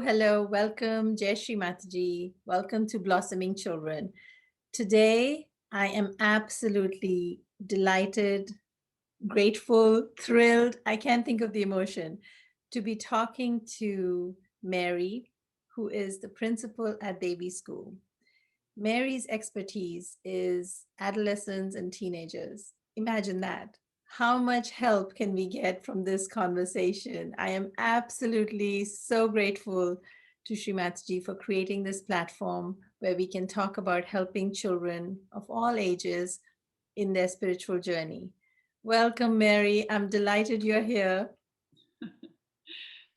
hello. Welcome, Jai Shri Mataji. Welcome to Blossoming Children. Today, I am absolutely delighted, grateful, thrilled. I can't think of the emotion to be talking to Mary, who is the principal at Devi School. Mary's expertise is adolescents and teenagers. Imagine that. How much help can we get from this conversation? I am absolutely so grateful to Srimatji for creating this platform where we can talk about helping children of all ages in their spiritual journey. Welcome, Mary. I'm delighted you're here.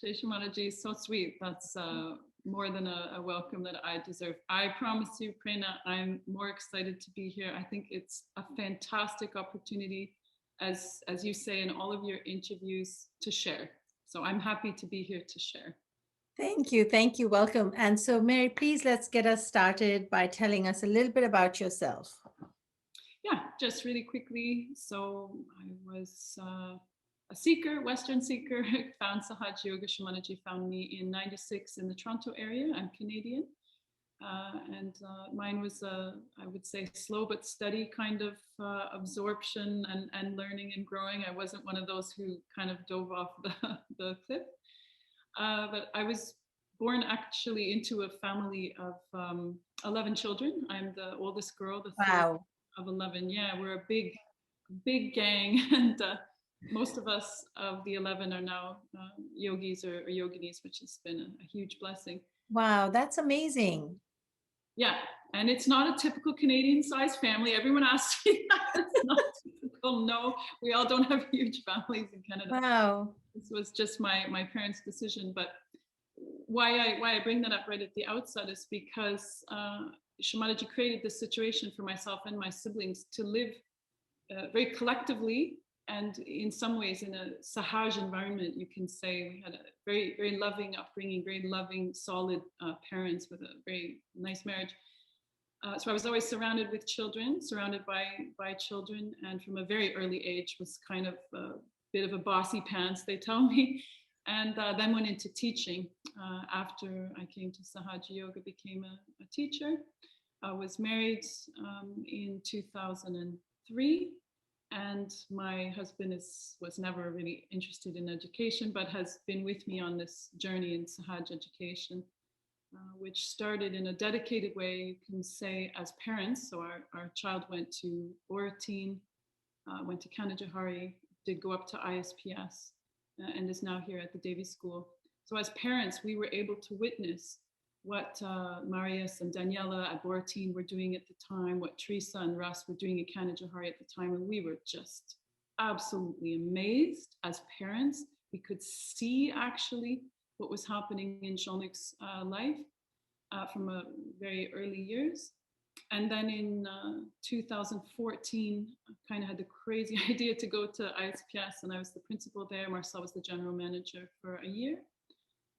Jai is so sweet. That's more than a welcome that I deserve. I promise you, Prerna, I'm more excited to be here. I think it's a fantastic opportunity, as you say in all of your interviews, to share. So I'm happy to be here to share. Thank you. Thank you. Welcome. And so, Mary, please let's get us started by telling us a little bit about yourself. Yeah, just really quickly. So I was a seeker, Western seeker, found Sahaj Yoga. Shamanaji found me in 96 in the Toronto area. I'm Canadian. And mine was, I would say, slow but steady kind of absorption and learning and growing. I wasn't one of those who kind of dove off the cliff. But I was born actually into a family of 11 children. I'm the oldest girl, the third Wow. of 11. Yeah, we're a big gang. And most of us of the 11 are now yogis or yoginis, which has been a huge blessing. Wow, that's amazing. Yeah, and it's not a typical Canadian sized family. Everyone asks me that. It's not typical. No, we all don't have huge families in Canada. Wow. This was just my parents' decision. But why I bring that up right at the outset is because Shamanaji created this situation for myself and my siblings to live very collectively and in some ways in a Sahaj environment. You can say we had a very, very loving upbringing, very loving, solid parents with a very nice marriage. So I was always surrounded with children, surrounded by children, and from a very early age was kind of a bit of a bossy pants, they tell me, and then went into teaching. After I came to Sahaj Yoga, became a teacher. I was married in 2003, and my husband was never really interested in education, but has been with me on this journey in Sahaj education. Which started in a dedicated way, you can say, as parents. So our child went to Borateen, went to Kanajahari, did go up to ISPS, and is now here at the Devi School. So as parents, we were able to witness what Marius and Daniela at Borateen were doing at the time, what Teresa and Russ were doing at Kanajahari at the time, and we were just absolutely amazed as parents. We could see actually what was happening in Shulnik's life from a very early years. And then in 2014, I kind of had the crazy idea to go to ISPS, and I was the principal there. Marcel was the general manager for a year.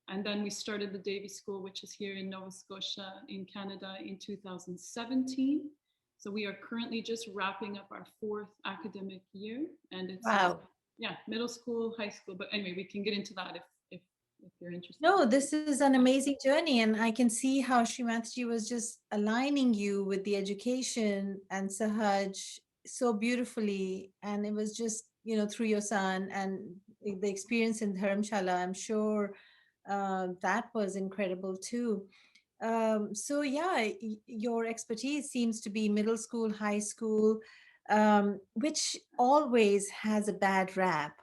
And then we started the Devi School, which is here in Nova Scotia in Canada in 2017. So we are currently just wrapping up our 4th academic year. And it's, Wow. Middle school, high school. But anyway, we can get into that if you're interested. No, this is an amazing journey. And I can see how Srimatji was just aligning you with the education and Sahaj so beautifully. And it was just, through your son and the experience in Dharamshala, I'm sure that was incredible too. So yeah, your expertise seems to be middle school, high school, which always has a bad rap.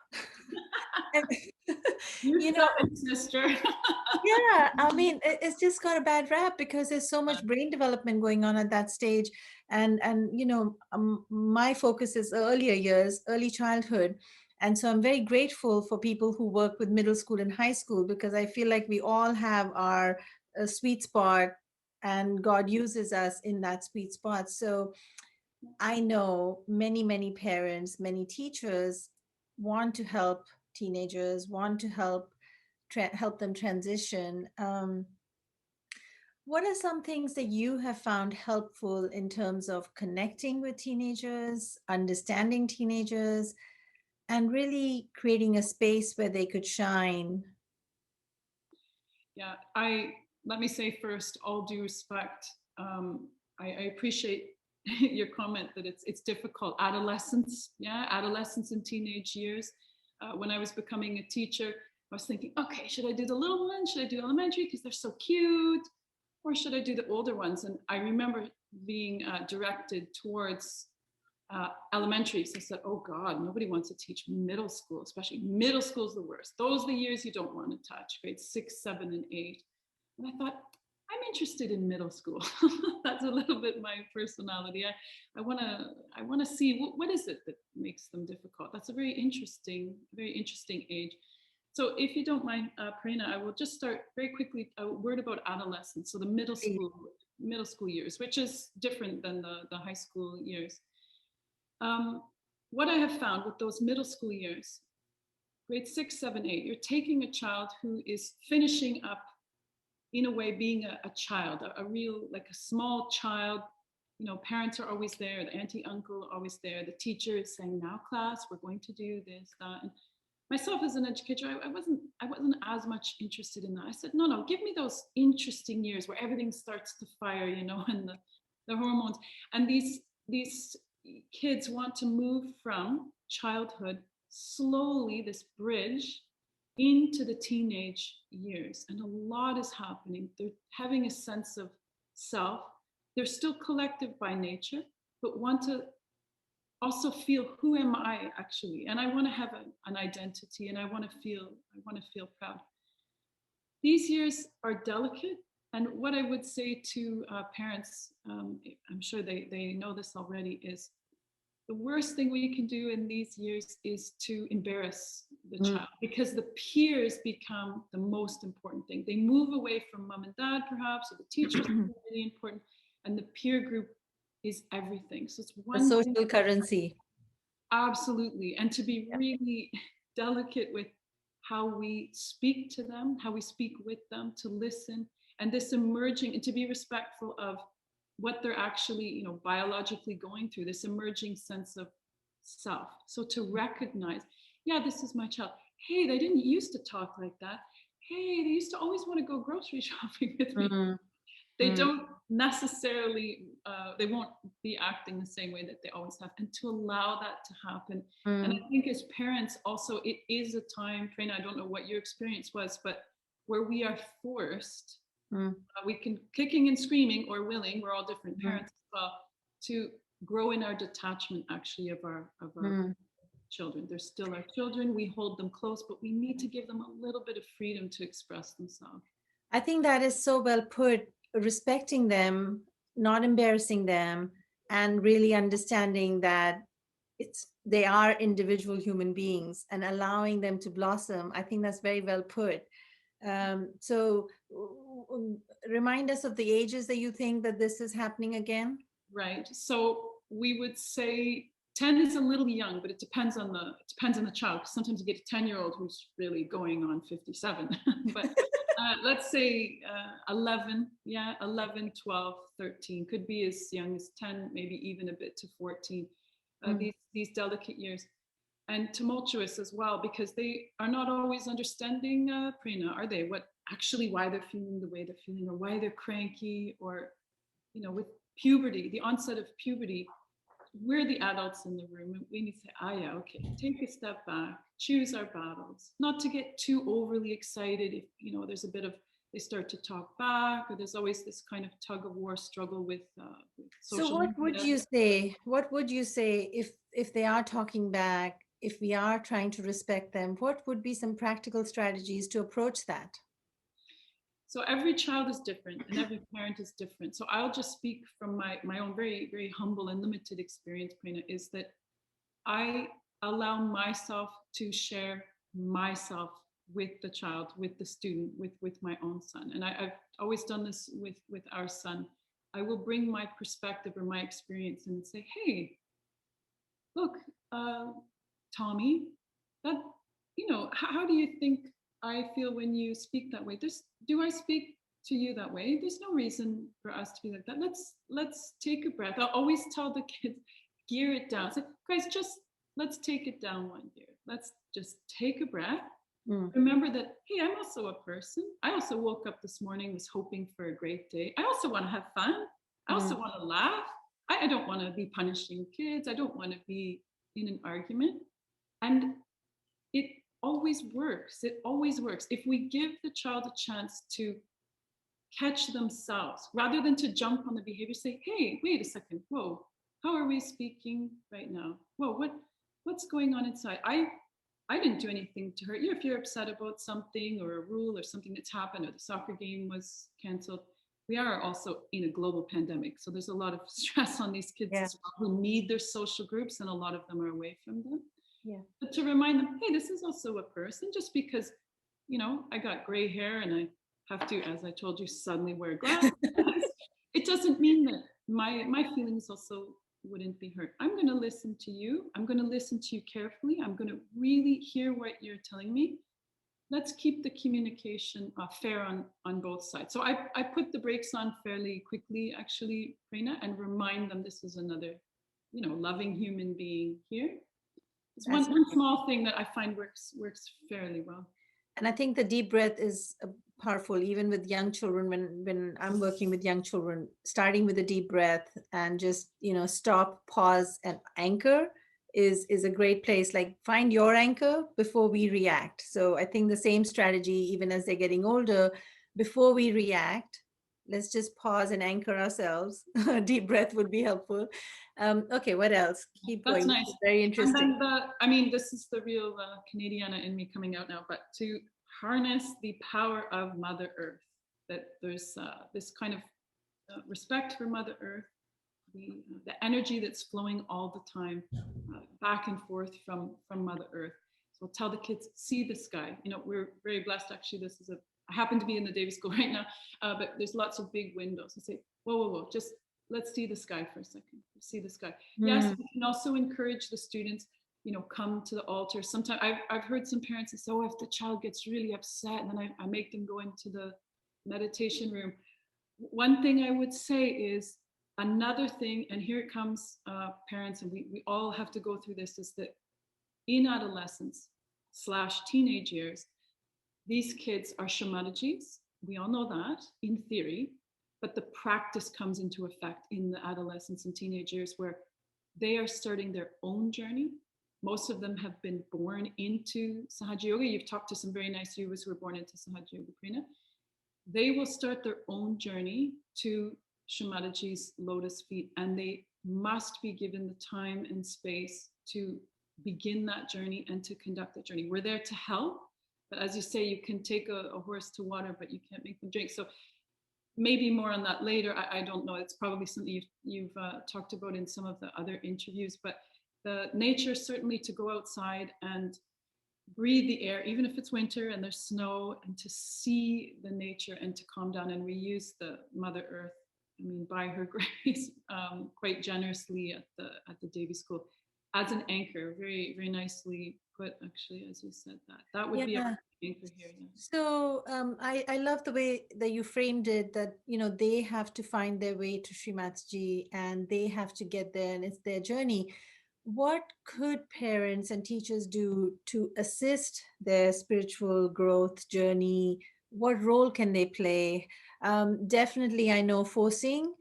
You know, sister. Yeah, I mean, it's just got a bad rap because there's so much brain development going on at that stage, and my focus is earlier years, early childhood, and so I'm very grateful for people who work with middle school and high school because I feel like we all have our sweet spot, and God uses us in that sweet spot. So I know many parents, many teachers want to help teenagers, want to help them transition. What are some things that you have found helpful in terms of connecting with teenagers, understanding teenagers, and really creating a space where they could shine? Yeah. Let me say first, all due respect, I appreciate your comment that it's difficult. Adolescence, yeah, adolescence and teenage years. When I was becoming a teacher, I was thinking, okay, should I do the little ones? Should I do elementary because they're so cute, or should I do the older ones? And I remember being directed towards elementary. So I said, oh God, nobody wants to teach middle school, especially middle school is the worst. Those are the years you don't want to touch, grades 6, 7, and 8. And I thought, I'm interested in middle school. That's a little bit my personality. I want to see what is it that makes them difficult. That's a very interesting age. So if you don't mind, Prerna, I will just start very quickly a word about adolescence. So the middle school years, which is different than the high school years. What I have found with those middle school years, grade 6, 7, 8, you're taking a child who is finishing up, in a way, being a child, a real, like a small child. You know, parents are always there, the auntie, uncle are always there, the teacher is saying, now class, we're going to do this, that. And myself as an educator, I wasn't as much interested in that. I said, no, give me those interesting years where everything starts to fire, you know, and the hormones. And these kids want to move from childhood slowly, this bridge into the teenage years. And a lot is happening. They're having a sense of self. They're still collective by nature, but want to also feel, who am I actually? And I want to have an identity, and I want to feel proud. These years are delicate. And what I would say to parents, I'm sure they know this already, is the worst thing we can do in these years is to embarrass the child, because the peers become the most important thing. They move away from mom and dad, perhaps, or the teachers are really important, and the peer group is everything. So it's one social currency. Absolutely. And to be really delicate with how we speak to them, how we speak with them, to listen, and this emerging, and to be respectful of what they're actually, you know, biologically going through, this emerging sense of self. So to recognize, yeah, this is my child. Hey, they didn't used to talk like that. Hey, they used to always want to go grocery shopping with me. They don't necessarily, they won't be acting the same way that they always have, and to allow that to happen. And I think as parents also, it is a time, Prerna, I don't know what your experience was, but where we are forced, we can kicking and screaming or willing, we're all different parents as well, to grow in our detachment actually of our children. They're still our children, we hold them close, but we need to give them a little bit of freedom to express themselves. I think that is so well put. Respecting them, not embarrassing them, and really understanding that they are individual human beings and allowing them to blossom. I think that's very well put. So remind us of the ages that you think that this is happening again. Right. So we would say 10 is a little young, but it depends on the child. Sometimes you get a 10-year-old who's really going on 57. But let's say 11, 12, 13, could be as young as 10, maybe even a bit to 14. These delicate years, and tumultuous as well, because they are not always understanding, Prerna, are they? Why they're feeling the way they're feeling, or why they're cranky, or, you know, with puberty, the onset of puberty, we're the adults in the room, and we need to say, yeah, okay, take a step back, choose our battles, not to get too overly excited if, you know, there's a bit of, they start to talk back, or there's always this kind of tug of war struggle with social So what media. would you say if they are talking back, if we are trying to respect them, what would be some practical strategies to approach that? So every child is different, and every parent is different. So I'll just speak from my own very, very humble and limited experience, Prerna, is that I allow myself to share myself with the child, with the student, with my own son. And I've always done this with our son. I will bring my perspective or my experience and say, hey, look, Tommy, that, you know, how do you think I feel when you speak that way? Do I speak to you that way? There's no reason for us to be like that. Let's take a breath. I'll always tell the kids, gear it down. Say, guys, let's take it down one gear. Let's just take a breath. Mm, Remember that, hey, I'm also a person. I also woke up this morning, was hoping for a great day. I also want to have fun. I also mm, want to laugh. I don't want to be punishing kids. I don't want to be in an argument. And it always works. It always works. If we give the child a chance to catch themselves rather than to jump on the behavior, say, hey, wait a second. Whoa, how are we speaking right now? Whoa, what's going on inside? I didn't do anything to hurt you. If you're upset about something or a rule or something that's happened or the soccer game was canceled, we are also in a global pandemic. So there's a lot of stress on these kids yeah, as well who need their social groups, and a lot of them are away from them. yeah. But to remind them, hey, this is also a person. Just because, I got gray hair and I have to, as I told you, suddenly wear glasses, it doesn't mean that my feelings also wouldn't be hurt. I'm going to listen to you. I'm going to listen to you carefully. I'm going to really hear what you're telling me. Let's keep the communication fair on both sides. So I put the brakes on fairly quickly, actually, Prerna, and remind them this is another, loving human being here. It's That's one small thing that I find works fairly well. And I think the deep breath is powerful, even with young children. When I'm working with young children, starting with a deep breath and just stop, pause, and anchor is a great place. Like find your anchor before we react. So I think the same strategy, even as they're getting older, before we react, let's just pause and anchor ourselves. A deep breath would be helpful. Okay, what else? Keep That's going. This nice. is very And interesting. then this is the real Canadiana in me coming out now, but to harness the power of Mother Earth, that there's this kind of respect for Mother Earth, the energy that's flowing all the time back and forth from Mother Earth. So we'll tell the kids, see the sky. We're very blessed. Actually, I happen to be in the Devi school right now, but there's lots of big windows. I say, whoa, whoa, whoa, just let's see the sky for a second. See the sky. Yes, Hmm. we can also encourage the students, come to the altar. Sometimes I've heard some parents say, oh, if the child gets really upset, and then I make them go into the meditation room. One thing I would say is another thing, and here it comes, parents, and we all have to go through this, is that in adolescence/teenage years, these kids are Shamadajis. We all know that in theory, but the practice comes into effect in the adolescence and teenage years where they are starting their own journey. Most of them have been born into Sahaja Yoga. You've talked to some very nice yogis who were born into Sahaja Yoga, Prerna. They will start their own journey to Shumataji's lotus feet, and they must be given the time and space to begin that journey and to conduct that journey. We're there to help, but as you say, you can take a horse to water, but you can't make them drink. So maybe more on that later. I don't know. It's probably something you've talked about in some of the other interviews, but the nature certainly to go outside and breathe the air, even if it's winter and there's snow, and to see the nature and to calm down. And we use the Mother Earth, by her grace, quite generously at the Devi School as an anchor. Very, very nicely put, actually, as you said that. That would be our Yeah. anchor here. Yeah. So I love the way that you framed it, that they have to find their way to Srimatji and they have to get there and it's their journey. What could parents and teachers do to assist their spiritual growth journey? What role can they play? Definitely, I know forcing.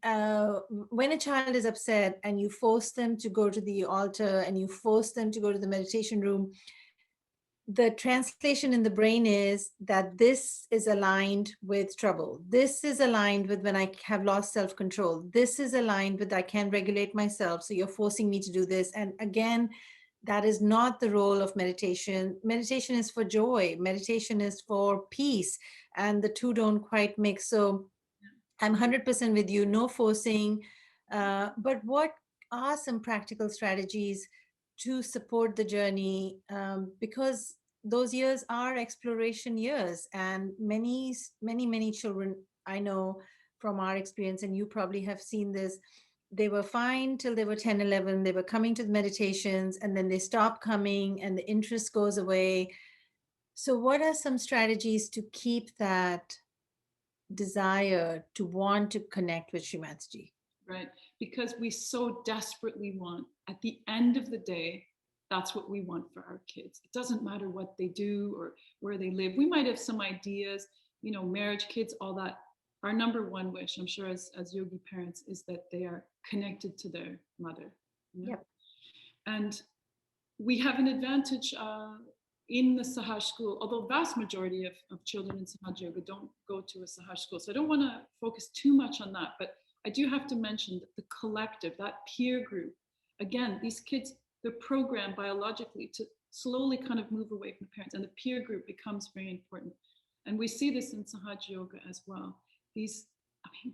When a child is upset and you force them to go to the altar and you force them to go to the meditation room, the translation in the brain is that this is aligned with trouble. This is aligned with when I have lost self control. This is aligned with I can't regulate myself. So you're forcing me to do this. And again, that is not the role of meditation. Meditation is for joy, meditation is for peace, and the two don't quite mix. So I'm 100% with you, no forcing. But what are some practical strategies to support the journey? Because those years are exploration years, and many children I know from our experience, and you probably have seen this, they were fine till they were 10, 11. They were coming to the meditations, and then they stop coming, and the interest goes away. So, what are some strategies to keep that desire to want to connect with Srimatji? Right. Because we so desperately want, at the end of the day, that's what we want for our kids. It doesn't matter what they do or where they live. We might have some ideas, marriage, kids, all that. Our number one wish, I'm sure, as yogi parents, is that they are connected to their mother. Yep. And we have an advantage in the Sahaj school, although vast majority of children in Sahaj Yoga don't go to a Sahaj school. So I don't want to focus too much on that, but I do have to mention that the collective, that peer group, again, these kids, they're programmed biologically to slowly kind of move away from the parents, and the peer group becomes very important. And we see this in Sahaj Yoga as well.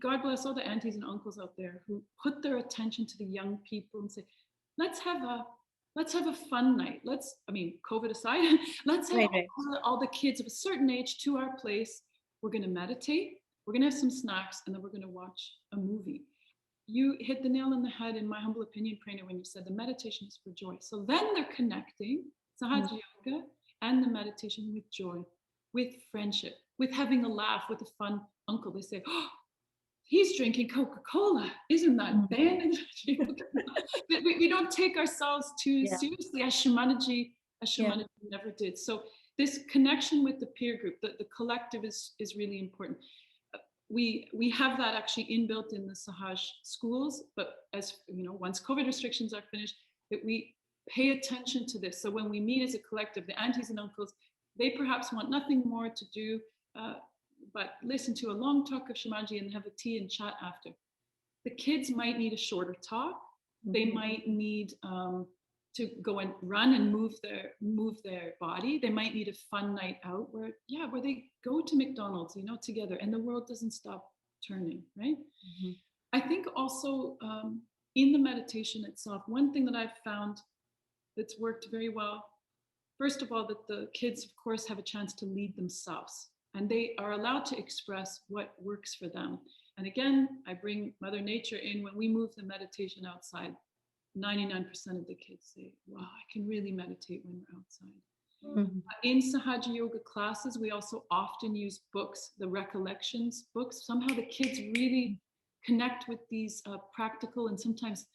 God bless all the aunties and uncles out there who put their attention to the young people and say, let's have a fun night. COVID aside, let's have all the kids of a certain age to our place. We're going to meditate. We're going to have some snacks, and then we're going to watch a movie. You hit the nail on the head, in my humble opinion, Prerna, when you said the meditation is for joy. So then they're connecting Sahaj Yoga and the meditation with joy, with friendship, with having a laugh, with a fun uncle. They say, oh, he's drinking Coca-Cola. Isn't that Ben? we don't take ourselves too seriously, as Shamaji never did. So this connection with the peer group, the collective is really important. We have that actually inbuilt in the Sahaj schools, but as once COVID restrictions are finished, that we pay attention to this. So when we meet as a collective, the aunties and uncles, they perhaps want nothing more to do but listen to a long talk of Shamaji and have a tea and chat after. The kids might need a shorter talk. They might need to go and run and move their body. They might need a fun night out where they go to McDonald's, together, and the world doesn't stop turning, right? I think also in the meditation itself, one thing that I've found that's worked very well, first of all, that the kids, of course, have a chance to lead themselves, and they are allowed to express what works for them. And again, I bring Mother Nature in. When we move the meditation outside, 99% of the kids say, wow, I can really meditate when we're outside. In Sahaja Yoga classes, we also often use books, the recollections books. Somehow the kids really connect with these practical and sometimes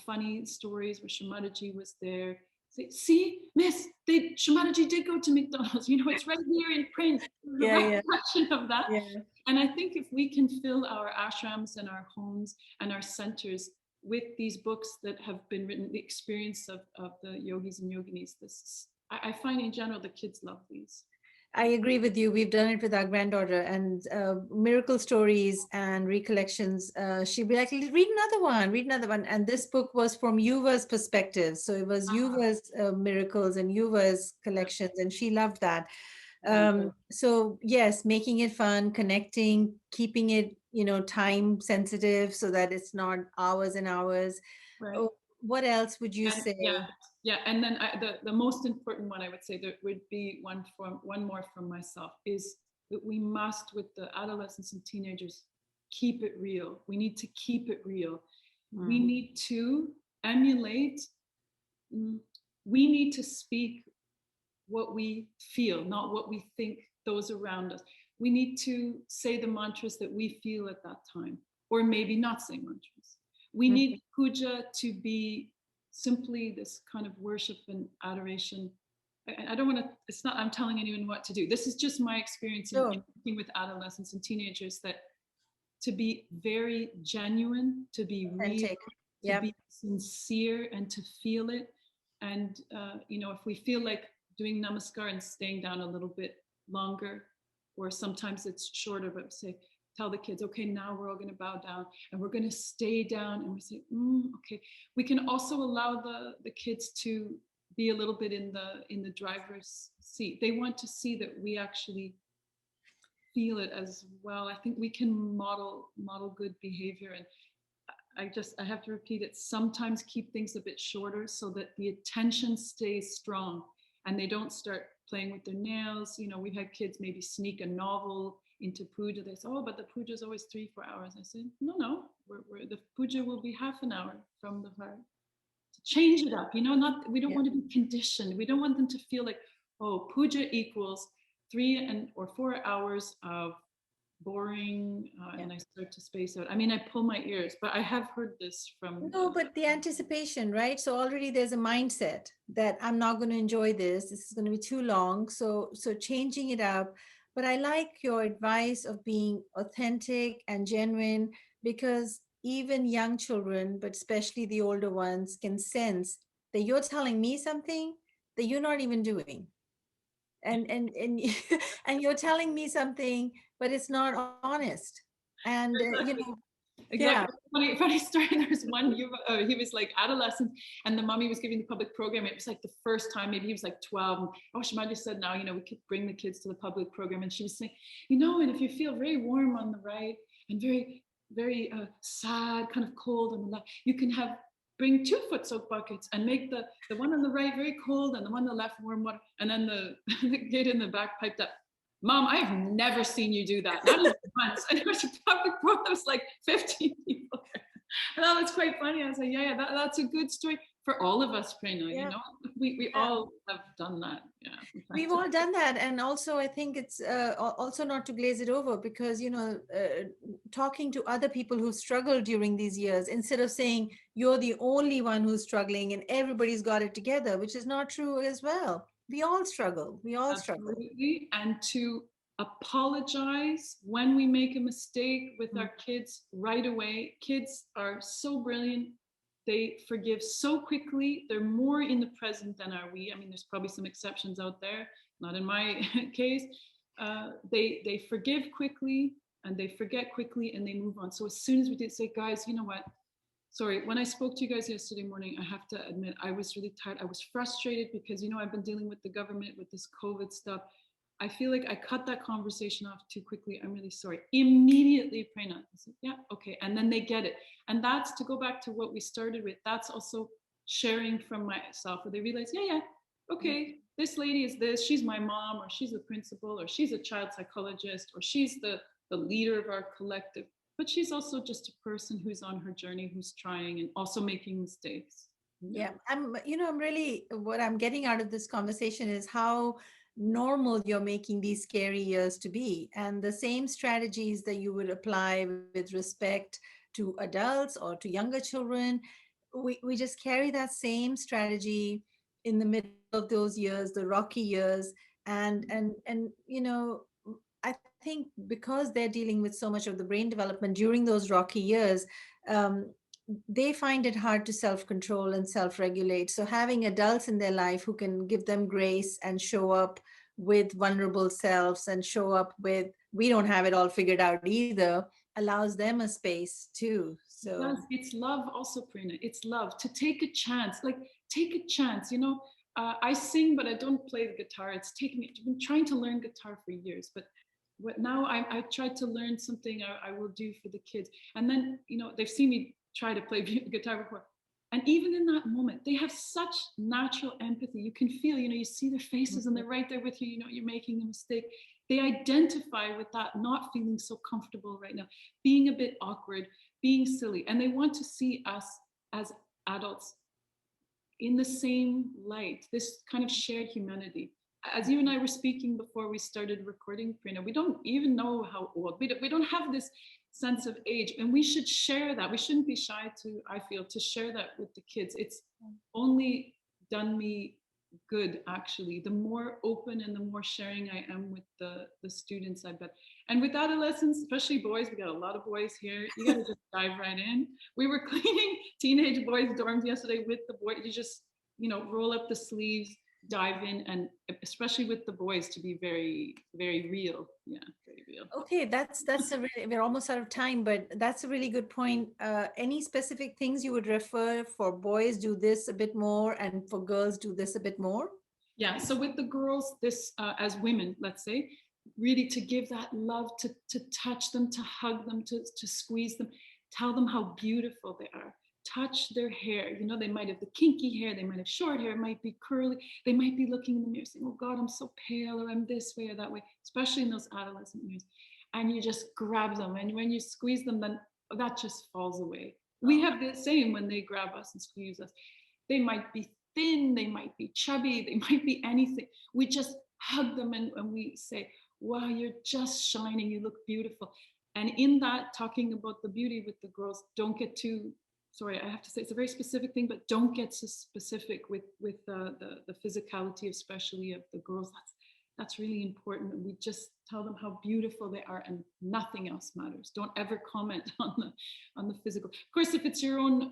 funny stories where Shamataji was there. Say, see, miss, Shamataji did go to McDonald's. It's right here in print. The recollection of that. And I think if we can fill our ashrams and our homes and our centers with these books that have been written, the experience of the yogis and yoginis, I find in general the kids love these. I agree with you. We've done it with our granddaughter, and miracle stories and recollections. She'd be like, read another one. And this book was from Yuva's perspective. So it was Yuva's miracles and Yuva's collections, and she loved that. So yes, making it fun, connecting, keeping it, time sensitive so that it's not hours and hours. Right. What else would you say? Yeah, and then the most important one I would say, there would be one more from myself, is that we must, with the adolescents and teenagers, keep it real. We need to keep it real. We need to emulate. We need to speak what we feel, not what we think those around us. We need to say the mantras that we feel at that time, or maybe not say mantras. We need puja to be simply this kind of worship and adoration. I don't want to, it's not, I'm telling anyone what to do. This is just my experience in working with adolescents and teenagers, that to be very genuine, to be real, to be sincere, and to feel it. And, if we feel like doing namaskar and staying down a little bit longer, or sometimes it's shorter, but tell the kids, okay, now we're all going to bow down and we're going to stay down, and we say, okay. We can also allow the kids to be a little bit in the driver's seat. They want to see that we actually feel it as well. I think we can model good behavior. And I have to repeat it, sometimes keep things a bit shorter so that the attention stays strong and they don't start playing with their nails. We've had kids maybe sneak a novel into puja. They say, oh, but the puja is always 3-4 hours. I said, no, the puja will be half an hour from the heart. To change it up, we don't want to be conditioned. We don't want them to feel like, oh, puja equals 3 or 4 hours of boring, Yeah. and I start to space out. I mean, I pull my ears, but I have heard this from. No, but the anticipation, right? So already there's a mindset that I'm not going to enjoy this. This is going to be too long. So changing it up. But I like your advice of being authentic and genuine, because even young children, but especially the older ones, can sense that you're telling me something that you're not even doing. And and you're telling me something, but it's not honest. And Exactly. yeah. Exactly. Funny story. There's one, he was like adolescent, and the mommy was giving the public program. It was like the first time, maybe he was like 12. And, oh, Shamaji said, now, we could bring the kids to the public program. And she was saying, and if you feel very warm on the right and very, very sad, kind of cold on the left, you can bring 2-foot soap buckets and make the one on the right very cold and the one on the left warm water. And then the kid in the back piped up, Mom, I have never seen you do that, not even once. And it was a public forum, there was like 15 people there. And that was quite funny. I was like, yeah, that's a good story for all of us, Prerna, Yeah. we all have done that. Yeah. We've all done that. And also, I think it's also not to glaze it over, because, talking to other people who struggled during these years, instead of saying you're the only one who's struggling and everybody's got it together, which is not true as well. We all struggle. We all struggle. Absolutely. And to apologize when we make a mistake with Mm. our kids right away. Kids are so brilliant. They forgive so quickly. They're more in the present than are we. I mean, there's probably some exceptions out there, not in my case. They forgive quickly and they forget quickly and they move on. So as soon as we did say, guys, you know what? Sorry, when I spoke to you guys yesterday morning, I have to admit I was really tired. I was frustrated because I've been dealing with the government with this COVID stuff. I feel like I cut that conversation off too quickly. I'm really sorry. Immediately, Prerna, I said, yeah, okay. And then they get it. And that's, to go back to what we started with, that's also sharing from myself, where they realize, yeah, okay, this lady is this, she's my mom, or she's the principal, or she's a child psychologist, or she's the leader of our collective. But she's also just a person who's on her journey, who's trying and also making mistakes. Yeah. I'm really, what I'm getting out of this conversation is how normal you're making these scary years to be. And the same strategies that you would apply with respect to adults or to younger children, we just carry that same strategy in the middle of those years, the rocky years. And I think because they're dealing with so much of the brain development during those rocky years, um, they find it hard to self control and self regulate. So, having adults in their life who can give them grace and show up with vulnerable selves and show up with, we don't have it all figured out either, allows them a space too. So, Yes, it's love also, Prerna. It's love to take a chance. Like, take a chance. I sing, but I don't play the guitar. It's taking it. I've been trying to learn guitar for years, but what now I tried to learn something I will do for the kids. And then, they've seen me try to play guitar before. And even in that moment, they have such natural empathy. You can feel, you see their faces and they're right there with you. You're making a mistake. They identify with that, not feeling so comfortable right now, being a bit awkward, being silly. And they want to see us as adults in the same light, this kind of shared humanity. As you and I were speaking before we started recording, Prerna, we don't even know how old. We don't have this sense of age, and we should share that. We shouldn't be shy to, I feel, to share that with the kids. It's only done me good, actually. The more open and the more sharing I am with the students, I bet. And with adolescents, especially boys, we got a lot of boys here. You got to just dive right in. We were cleaning teenage boys' dorms yesterday with the boys. You just, roll up the sleeves, dive in, and especially with the boys, to be very, very real. Yeah, very real. okay, that's a really, we're almost out of time, but that's a really good point. Any specific things you would refer for boys do this a bit more, and for girls do this a bit more? Yeah, so with the girls, this as women, let's say, really to give that love, to touch them, to hug them, to squeeze them, tell them how beautiful they are. Touch their hair. They might have the kinky hair, they might have short hair, it might be curly, they might be looking in the mirror saying, oh God, I'm so pale, or I'm this way or that way, especially in those adolescent years. And you just grab them, and when you squeeze them, then that just falls away. We have the same when they grab us and squeeze us. They might be thin, they might be chubby, they might be anything. We just hug them and we say, wow, you're just shining, you look beautiful. And in that, talking about the beauty with the girls, don't get too, sorry, I have to say it's a very specific thing, but don't get so specific with the physicality, especially of the girls. That's really important. And we just tell them how beautiful they are, and nothing else matters. Don't ever comment on the physical. Of course, if it's your own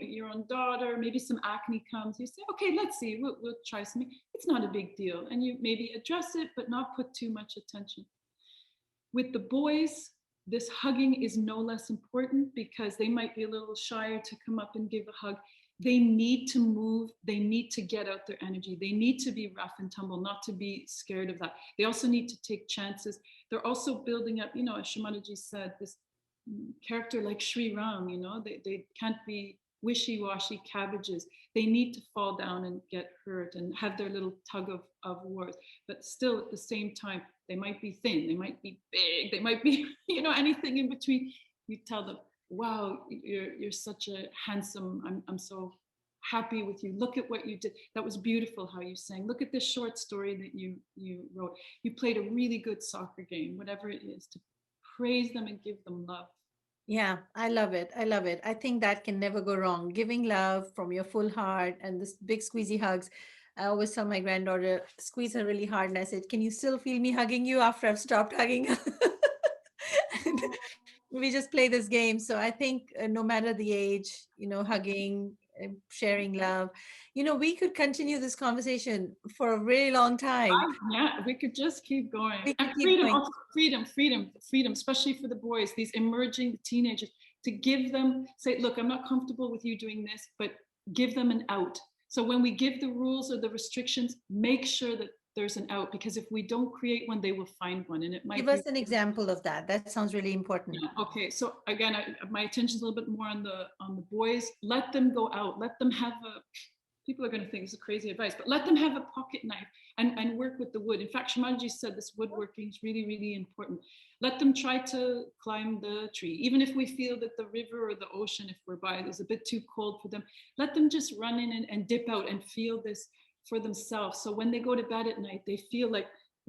daughter, maybe some acne comes, you say, okay, let's see, we'll try something. It's not a big deal, and you maybe address it, but not put too much attention. With the boys, this hugging is no less important because they might be a little shyer to come up and give a hug. They need to move. They need to get out their energy. They need to be rough and tumble, not to be scared of that. They also need to take chances. They're also building up, as Shimadaji said, this character like Sri Ram, they can't be wishy-washy cabbages. They need to fall down and get hurt and have their little tug of wars. But still, at the same time, they might be thin, they might be big, they might be, anything in between. You tell them, wow, you're such a handsome, I'm so happy with you. Look at what you did. That was beautiful how you sang. Look at this short story that you wrote. You played a really good soccer game, whatever it is, to praise them and give them love. Yeah, I love it. I love it. I think that can never go wrong. Giving love from your full heart and this big squeezy hugs. I always tell my granddaughter, squeeze her really hard. And I said, can you still feel me hugging you after I've stopped hugging? And we just play this game. So I think no matter the age, hugging, sharing love, we could continue this conversation for a really long time. Yeah, we could just keep going. We And could keep freedom, going. also freedom, especially for the boys, these emerging teenagers, to give them, say, look, I'm not comfortable with you doing this, but give them an out. So when we give the rules or the restrictions, make sure that there's an out, because if we don't create one, they will find one. And it Give might be. us an example of that. That sounds really important. Yeah, okay, so again, my attention's a little bit more on the boys. Let them go out. Let them have a. People are going to think this is crazy advice, but let them have a pocket knife and work with the wood. In fact, Shamaji said this woodworking is really, really important. Let them try to climb the tree, even if we feel that the river or the ocean, if we're by, is a bit too cold for them. Let them just run in and dip out and feel this for themselves. So when they go to bed at night, they feel like,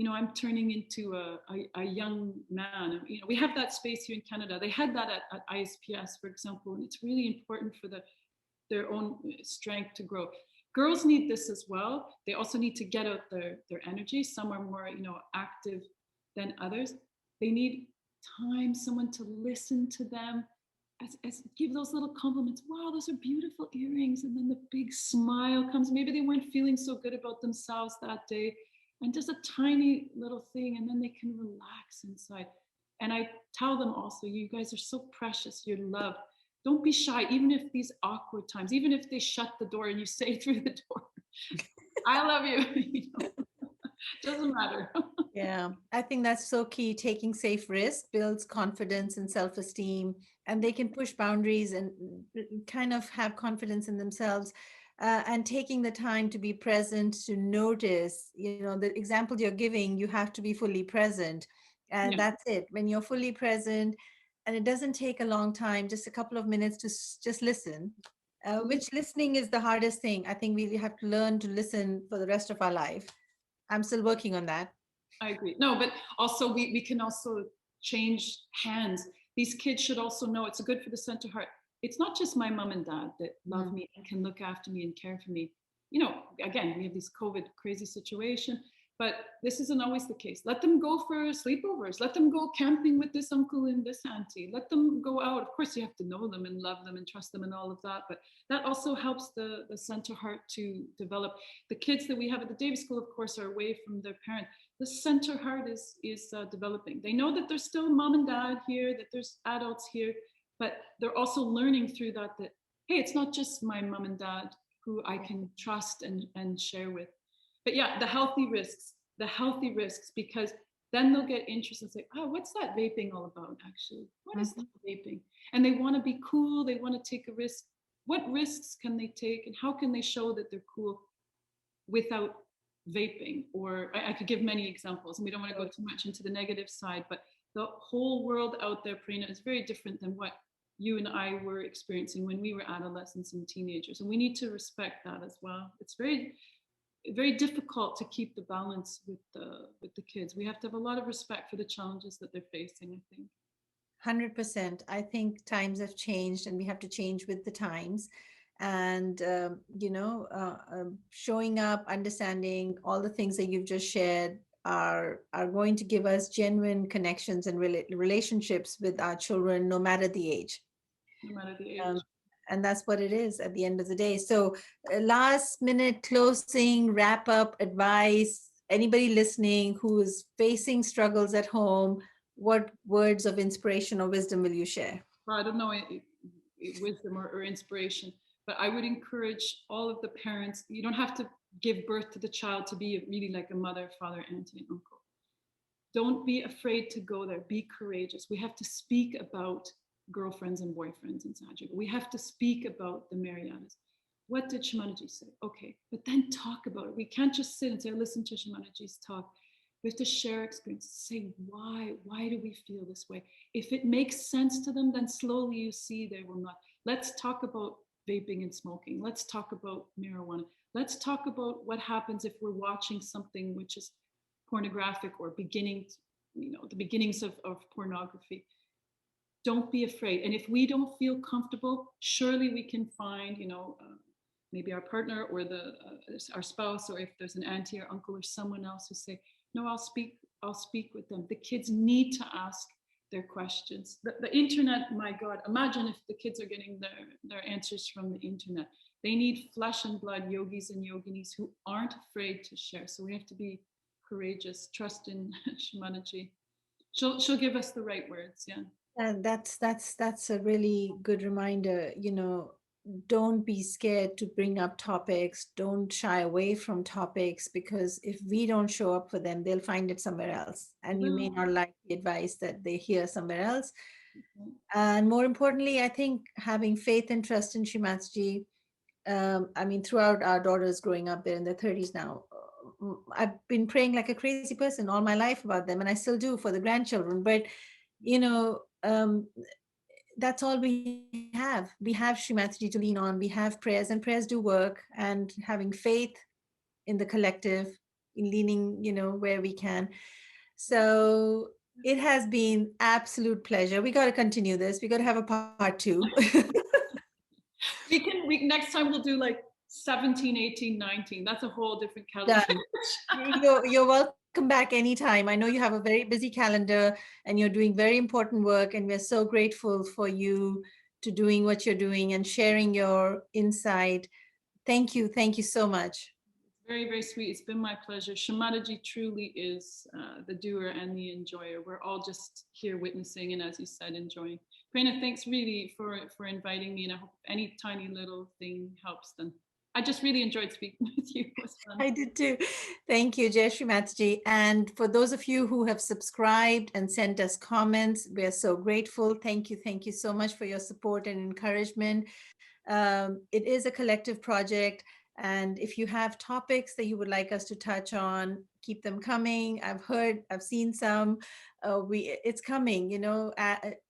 I'm turning into a young man. We have that space here in Canada. They had that at ISPS, for example, and it's really important for their own strength to grow. Girls need this as well. They also need to get out their energy. Some are more, active than others. They need time, someone to listen to them, as give those little compliments. Wow, those are beautiful earrings. And then the big smile comes. Maybe they weren't feeling so good about themselves that day. And just a tiny little thing, and then they can relax inside. And I tell them also, you guys are so precious. You're loved. Don't be shy, even if these awkward times, even if they shut the door and you say through the door, I love you. Doesn't matter. Yeah, I think that's so key. Taking safe risks builds confidence and self-esteem, and they can push boundaries and kind of have confidence in themselves. And taking the time to be present, to notice, the example you're giving, you have to be fully present. And Yeah. that's it. When you're fully present, and it doesn't take a long time, just a couple of minutes to just listen, which listening is the hardest thing. I think we have to learn to listen for the rest of our life. I'm still working on that. I agree. No, but also we can also change hands. These kids should also know it's good for the center heart. It's not just my mom and dad that love me and can look after me and care for me. Again, we have this COVID crazy situation, but this isn't always the case. Let them go for sleepovers. Let them go camping with this uncle and this auntie. Let them go out. Of course, you have to know them and love them and trust them and all of that, but that also helps the center heart to develop. The kids that we have at the Devi School, of course, are away from their parent. The center heart is developing. They know that there's still mom and dad here, that there's adults here, but they're also learning through that hey, it's not just my mom and dad who I can trust and share with. But yeah, the healthy risks, because then they'll get interested and say, oh, what's that vaping all about, actually? What is that vaping? And they want to be cool. They want to take a risk. What risks can they take, and how can they show that they're cool without vaping? Or I could give many examples, and we don't want to go too much into the negative side, but the whole world out there, Prerna, is very different than what you and I were experiencing when we were adolescents and teenagers. And we need to respect that as well. very difficult to keep the balance with the kids. We have to have a lot of respect for the challenges that they're facing, I think. 100%. I think times have changed and we have to change with the times. And, showing up, understanding all the things that you've just shared are going to give us genuine connections and relationships with our children, no matter the age. No matter the Um, age. and that's what it is at the end of the day. So, last minute closing, wrap up advice. Anybody listening who is facing struggles at home, what words of inspiration or wisdom will you share? Well, I don't know wisdom or inspiration, but I would encourage all of the parents. You don't have to give birth to the child to be really like a mother, father, auntie, and uncle. Don't be afraid to go there. Be courageous. We have to speak about girlfriends and boyfriends in Sahaja. We have to speak about the Marianas. What did Shimanaji say? Okay, but then talk about it. We can't just sit and say, listen to Shimanaji's talk. We have to share experiences, say why do we feel this way? If it makes sense to them, then slowly you see they will not. Let's talk about vaping and smoking. Let's talk about marijuana. Let's talk about what happens if we're watching something which is pornographic or the beginnings of pornography. Don't be afraid. And if we don't feel comfortable, surely we can find, maybe our partner or our spouse, or if there's an auntie or uncle or someone else who say, no, I'll speak with them. The kids need to ask their questions. The internet, my God, imagine if the kids are getting their answers from the internet. They need flesh and blood yogis and yoginis who aren't afraid to share. So we have to be courageous, trust in Shimanaji. She'll give us the right words. Yeah. And that's a really good reminder. Don't be scared to bring up topics. Don't shy away from topics, because if we don't show up for them, they'll find it somewhere else, and you may Well, not like the advice that they hear somewhere else. okay. And more importantly, I think having faith and trust in Shimatsuji. I mean, throughout our daughters growing up, they're in their 30s now. I've been praying like a crazy person all my life about them, and I still do for the grandchildren. But you know, that's all we have. We have Shimatsuji to lean on. We have prayers, and prayers do work. And having faith in the collective, in leaning, where we can. So it has been absolute pleasure. We got to continue this. We got to have a part two. We next time we'll do like 17, 18, 19. That's a whole different calendar. Done. You're welcome back anytime. I know you have a very busy calendar and you're doing very important work, and we're so grateful for you to doing what you're doing and sharing your insight. Thank you. Thank you so much. Very, very sweet. It's been my pleasure. Shamataji truly is the doer and the enjoyer. We're all just here witnessing and, as you said, enjoying. Prerna, thanks really for inviting me, and I hope any tiny little thing helps. Then I just really enjoyed speaking with you. It was fun. I did too. Thank you, Jai Shri Mataji. And for those of you who have subscribed and sent us comments, we are so grateful. Thank you. Thank you so much for your support and encouragement. It is a collective project. And if you have topics that you would like us to touch on, keep them coming. I've seen some. It's coming.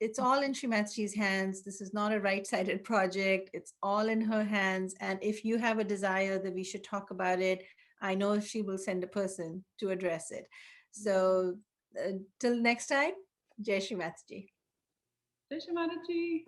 It's all in Shrimati's hands. This is not a right-sided project. It's all in her hands. And if you have a desire that we should talk about it, I know she will send a person to address it. So till next time, Jai Shrimati. Jai Shamataji.